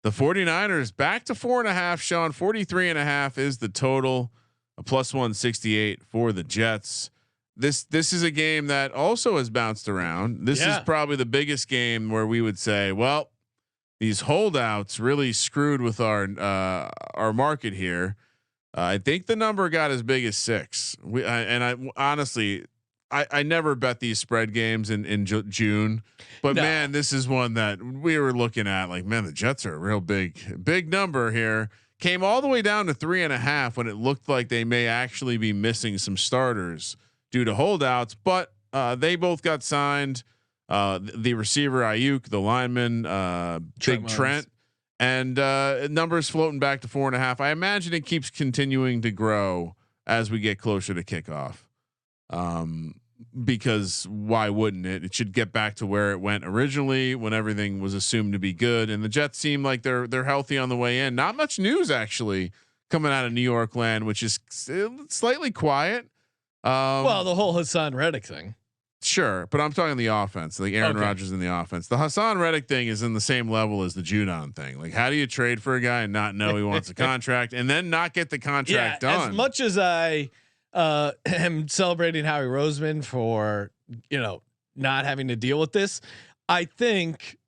The 49ers back to 4.5. Sean, 43.5 is the total. A +168 for the Jets. This is a game that also has bounced around. This is probably the biggest game where we would say, well, these holdouts really screwed with our market here. I think the number got as big as 6. I honestly, I never bet these spread games in June, but man, this is one that we were looking at like, man, the Jets are a real big number here. Came all the way down to 3.5 when it looked like they may actually be missing some starters due to holdouts, but they both got signed. The receiver Ayuk, the lineman Big Trent, and numbers floating back to 4.5. I imagine it keeps continuing to grow as we get closer to kickoff. Because why wouldn't it? It should get back to where it went originally when everything was assumed to be good. And the Jets seem like they're healthy on the way in. Not much news actually coming out of New York land, which is slightly quiet. Well, the whole Hassan Reddick thing. Sure, but I'm talking the offense, like Aaron Rodgers in the offense. The Hassan Reddick thing is in the same level as the Judon thing. Like, how do you trade for a guy and not know he wants a contract and then not get the contract done? As much as I am celebrating Howie Roseman for not having to deal with this, I think,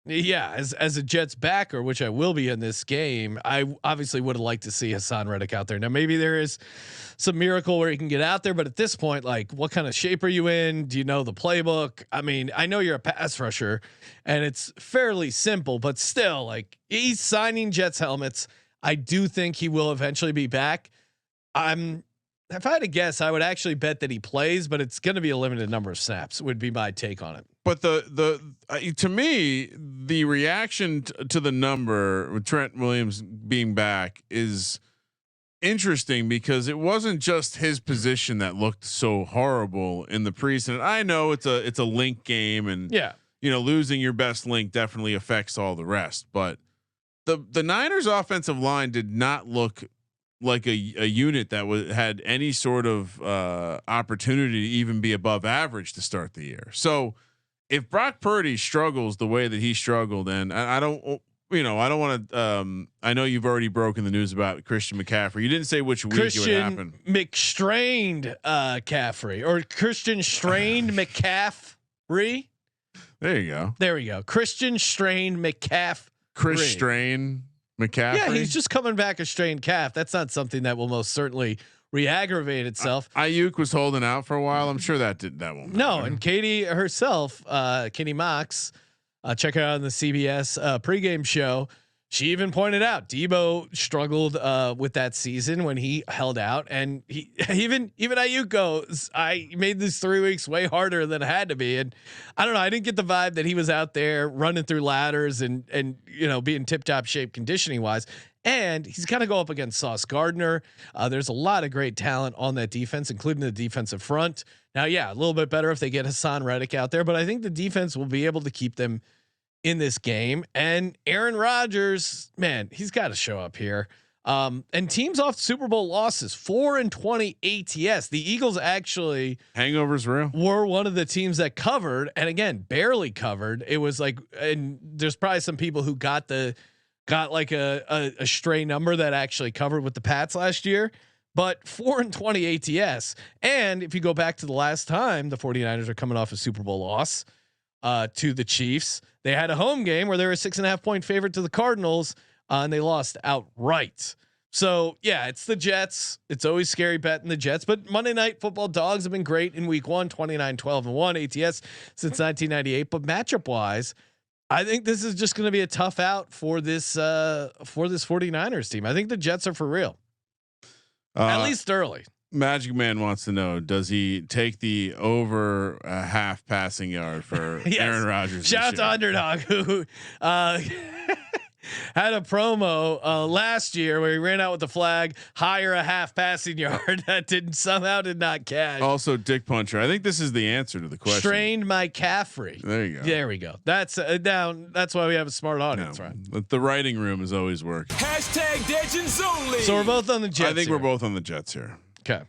as a Jets backer, which I will be in this game, I obviously would have liked to see Hassan Reddick out there. Now maybe there is some miracle where he can get out there, but at this point, like, what kind of shape are you in? Do you know the playbook? I mean, I know you're a pass rusher and it's fairly simple, but still, like, he's signing Jets helmets. I do think he will eventually be back. If I had to guess, I would actually bet that he plays, but it's going to be a limited number of snaps would be my take on it. But to me, the reaction to the number with Trent Williams being back is interesting because it wasn't just his position that looked so horrible in the preseason. I know it's a link game, and losing your best link definitely affects all the rest. But the Niners offensive line did not look like a unit that had any sort of opportunity to even be above average to start the year. So if Brock Purdy struggles the way that he struggled, and I don't want to. I know you've already broken the news about Christian McCaffrey. You didn't say which week it would happen. McStrained Caffrey or Christian strained McCaffrey. There you go. There we go. Christian strained McCaffrey. Chris Strain McCaffrey. Yeah, he's just coming back a strained calf. That's not something that will most certainly re-aggravate itself. Ayuk was holding out for a while. I'm sure that won't matter. No, and Katie herself, Katie Mox, check her out on the CBS pregame show. She even pointed out Debo struggled with that season when he held out, and he even Ayuk goes, I made these 3 weeks way harder than it had to be, and I don't know. I didn't get the vibe that he was out there running through ladders and being tip top shape conditioning wise. And he's got to go up against Sauce Gardner. There's a lot of great talent on that defense, including the defensive front. Now, a little bit better if they get Hassan Reddick out there, but I think the defense will be able to keep them in this game. And Aaron Rodgers, man, he's got to show up here. And teams off Super Bowl losses, 4-20 ATS. The Eagles actually hangovers were one of the teams that covered, and again, barely covered. It was like, and there's probably some people who got like a stray number that actually covered with the Pats last year, but 4-20 ATS. And if you go back to the last time the 49ers are coming off a Super Bowl loss to the Chiefs, they had a home game where they were a 6.5 point favorite to the Cardinals, and they lost outright. So it's the Jets. It's always scary betting the Jets, but Monday Night Football dogs have been great in week 1, 29-12-1 ATS since 1998. But matchup wise, I think this is just going to be a tough out for this 49ers team. I think the Jets are for real, at least early. Magic Man wants to know: does he take the over a half passing yard for Aaron Rodgers? Shout out to Underdog, who had a promo last year where he ran out with the flag, hire a half passing yard that did not cash. Also, Dick Puncher. I think this is the answer to the question. Strained my Caffrey. There you go. There we go. That's down. That's why we have a smart audience, right? The writing room is always working. #Legends only. So we're both on the Jets. I think we're both on the Jets here. Okay.